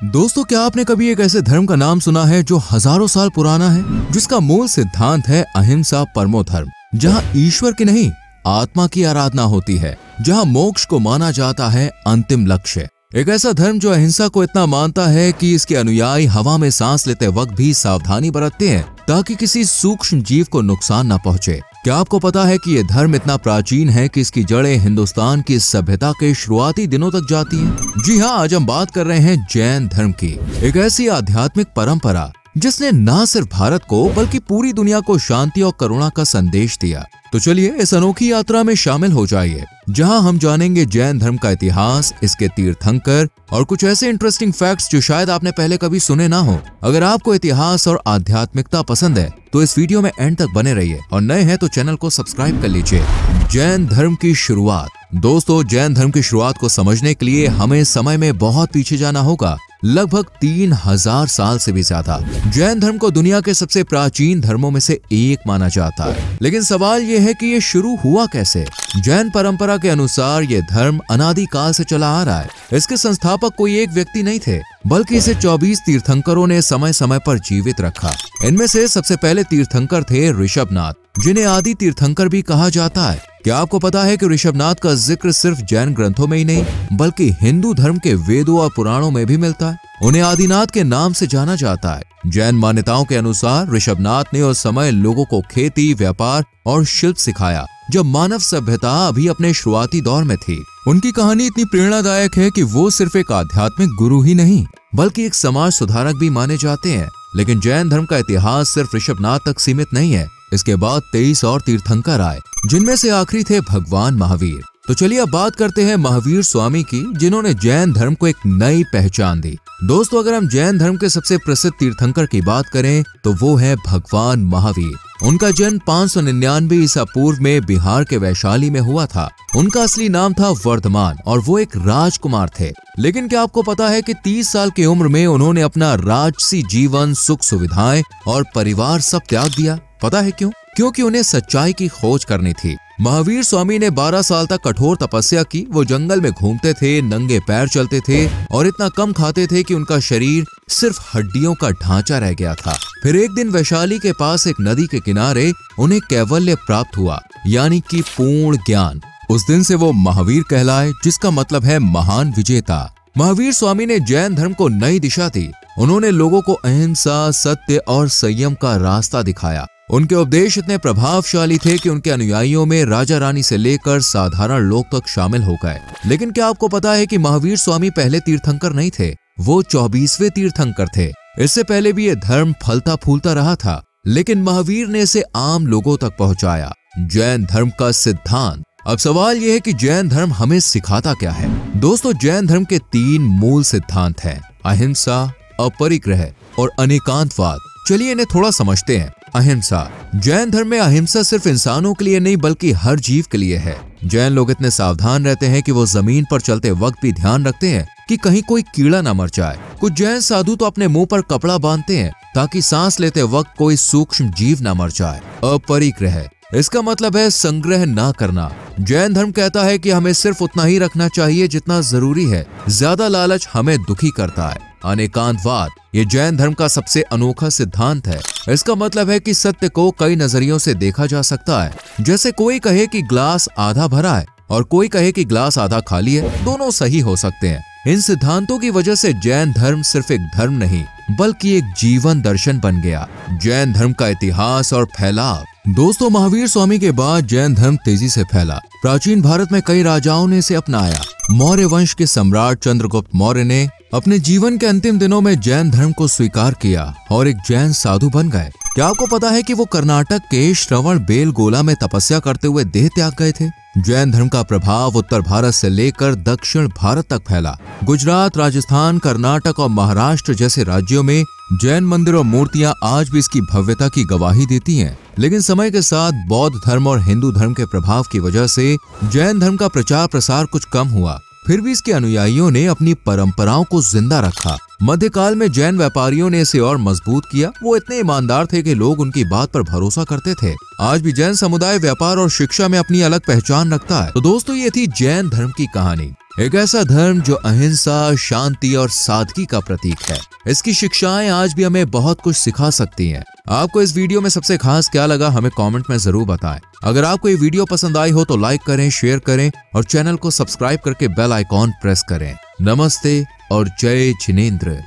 दोस्तों, क्या आपने कभी एक ऐसे धर्म का नाम सुना है जो हजारों साल पुराना है, जिसका मूल सिद्धांत है अहिंसा परमो धर्म, जहां ईश्वर की नहीं आत्मा की आराधना होती है, जहां मोक्ष को माना जाता है अंतिम लक्ष्य। एक ऐसा धर्म जो अहिंसा को इतना मानता है कि इसके अनुयायी हवा में सांस लेते वक्त भी सावधानी बरतते हैं ताकि किसी सूक्ष्म जीव को नुकसान न पहुंचे। क्या आपको पता है कि यह धर्म इतना प्राचीन है कि इसकी जड़ें हिंदुस्तान की सभ्यता के शुरुआती दिनों तक जाती हैं? जी हाँ, आज हम बात कर रहे हैं जैन धर्म की, एक ऐसी आध्यात्मिक परंपरा जिसने न सिर्फ भारत को बल्कि पूरी दुनिया को शांति और करुणा का संदेश दिया। तो चलिए इस अनोखी यात्रा में शामिल हो जाइए, जहां हम जानेंगे जैन धर्म का इतिहास, इसके तीर्थंकर और कुछ ऐसे इंटरेस्टिंग फैक्ट्स जो शायद आपने पहले कभी सुने ना हो। अगर आपको इतिहास और आध्यात्मिकता पसंद है तो इस वीडियो में एंड तक बने रहिए और नए हैं तो चैनल को सब्सक्राइब कर लीजिए। जैन धर्म की शुरुआत। दोस्तों, जैन धर्म की शुरुआत को समझने के लिए हमें समय में बहुत पीछे जाना होगा, लगभग 3000 साल से भी ज्यादा। जैन धर्म को दुनिया के सबसे प्राचीन धर्मों में से एक माना जाता है, लेकिन सवाल यह है कि ये शुरू हुआ कैसे। जैन परंपरा के अनुसार ये धर्म अनादि काल से चला आ रहा है। इसके संस्थापक कोई एक व्यक्ति नहीं थे, बल्कि इसे 24 तीर्थंकरों ने समय समय पर जीवित रखा। इनमें से सबसे पहले तीर्थंकर थे ऋषभनाथ, जिन्हें आदि तीर्थंकर भी कहा जाता है। क्या आपको पता है कि ऋषभनाथ का जिक्र सिर्फ जैन ग्रंथों में ही नहीं बल्कि हिंदू धर्म के वेदों और पुराणों में भी मिलता है। उन्हें आदिनाथ के नाम से जाना जाता है। जैन मान्यताओं के अनुसार ऋषभनाथ ने उस समय लोगों को खेती, व्यापार और शिल्प सिखाया जब मानव सभ्यता अभी अपने शुरुआती दौर में थी। उनकी कहानी इतनी प्रेरणादायक है कि वो सिर्फ एक आध्यात्मिक गुरु ही नहीं बल्कि एक समाज सुधारक भी माने जाते हैं। लेकिन जैन धर्म का इतिहास सिर्फ ऋषभनाथ तक सीमित नहीं है। इसके बाद 23 और तीर्थंकर आए, जिनमें से आखिरी थे भगवान महावीर। तो चलिए अब बात करते हैं महावीर स्वामी की, जिन्होंने जैन धर्म को एक नई पहचान दी। दोस्तों, अगर हम जैन धर्म के सबसे प्रसिद्ध तीर्थंकर की बात करें तो वो है भगवान महावीर। उनका जन्म 599 ईसा पूर्व में बिहार के वैशाली में हुआ था। उनका असली नाम था वर्धमान और वो एक राजकुमार थे। लेकिन क्या आपको पता है कि 30 साल की उम्र में उन्होंने अपना राजसी जीवन, सुख सुविधाएं और परिवार सब त्याग दिया? पता है क्यों? क्योंकि उन्हें सच्चाई की खोज करनी थी। महावीर स्वामी ने 12 साल तक कठोर तपस्या की। वो जंगल में घूमते थे, नंगे पैर चलते थे और इतना कम खाते थे कि उनका शरीर सिर्फ हड्डियों का ढांचा रह गया था। फिर एक दिन वैशाली के पास एक नदी के किनारे उन्हें कैवल्य प्राप्त हुआ, यानी कि पूर्ण ज्ञान। उस दिन से वो महावीर कहलाए, जिसका मतलब है महान विजेता। महावीर स्वामी ने जैन धर्म को नई दिशा दी। उन्होंने लोगों को अहिंसा, सत्य और संयम का रास्ता दिखाया। उनके उपदेश इतने प्रभावशाली थे कि उनके अनुयायियों में राजा रानी से लेकर साधारण लोग तक शामिल हो गए। लेकिन क्या आपको पता है कि महावीर स्वामी पहले तीर्थंकर नहीं थे, वो 24वें तीर्थंकर थे। इससे पहले भी ये धर्म फलता फूलता रहा था, लेकिन महावीर ने इसे आम लोगों तक पहुंचाया। जैन धर्म का सिद्धांत। अब सवाल यह है कि जैन धर्म हमें सिखाता क्या है। दोस्तों, जैन धर्म के 3 मूल सिद्धांत हैं: अहिंसा, अपरिग्रह और अनेकांतवाद। चलिए इन्हें थोड़ा समझते हैं। अहिंसा। जैन धर्म में अहिंसा सिर्फ इंसानों के लिए नहीं बल्कि हर जीव के लिए है। जैन लोग इतने सावधान रहते हैं कि वो जमीन पर चलते वक्त भी ध्यान रखते हैं कि कहीं कोई कीड़ा ना मर जाए। कुछ जैन साधु तो अपने मुंह पर कपड़ा बांधते हैं ताकि सांस लेते वक्त कोई सूक्ष्म जीव ना मर जाए। अपरिग्रह, इसका मतलब है संग्रह ना करना। जैन धर्म कहता है कि हमें सिर्फ उतना ही रखना चाहिए जितना जरूरी है, ज्यादा लालच हमें दुखी करता है। अनेकांतवाद, ये जैन धर्म का सबसे अनोखा सिद्धांत है। इसका मतलब है कि सत्य को कई नजरियों से देखा जा सकता है। जैसे कोई कहे कि ग्लास आधा भरा है और कोई कहे कि ग्लास आधा खाली है, दोनों सही हो सकते हैं। इन सिद्धांतों की वजह से जैन धर्म सिर्फ एक धर्म नहीं बल्कि एक जीवन दर्शन बन गया। जैन धर्म का इतिहास और फैलाव। दोस्तों, महावीर स्वामी के बाद जैन धर्म तेजी से फैला। प्राचीन भारत में कई राजाओं ने इसे अपनाया। मौर्य वंश के सम्राट चंद्रगुप्त मौर्य ने अपने जीवन के अंतिम दिनों में जैन धर्म को स्वीकार किया और एक जैन साधु बन गए। क्या आपको पता है कि वो कर्नाटक के श्रवण बेलगोला में तपस्या करते हुए देह त्याग गए थे? जैन धर्म का प्रभाव उत्तर भारत से लेकर दक्षिण भारत तक फैला। गुजरात, राजस्थान, कर्नाटक और महाराष्ट्र जैसे राज्यों में जैन मंदिर और मूर्तियां आज भी इसकी भव्यता की गवाही देती हैं। लेकिन समय के साथ बौद्ध धर्म और हिंदू धर्म के प्रभाव की वजह से जैन धर्म का प्रचार प्रसार कुछ कम हुआ। फिर भी इसके अनुयायियों ने अपनी परंपराओं को जिंदा रखा। मध्यकाल में जैन व्यापारियों ने इसे और मजबूत किया। वो इतने ईमानदार थे कि लोग उनकी बात पर भरोसा करते थे। आज भी जैन समुदाय व्यापार और शिक्षा में अपनी अलग पहचान रखता है। तो दोस्तों, ये थी जैन धर्म की कहानी। एक ऐसा धर्म जो अहिंसा, शांति और सादगी का प्रतीक है। इसकी शिक्षाएं आज भी हमें बहुत कुछ सिखा सकती हैं। आपको इस वीडियो में सबसे खास क्या लगा हमें कमेंट में जरूर बताएं। अगर आपको ये वीडियो पसंद आई हो तो लाइक करें, शेयर करें और चैनल को सब्सक्राइब करके बेल आइकॉन प्रेस करें। नमस्ते और जय जिनेंद्र।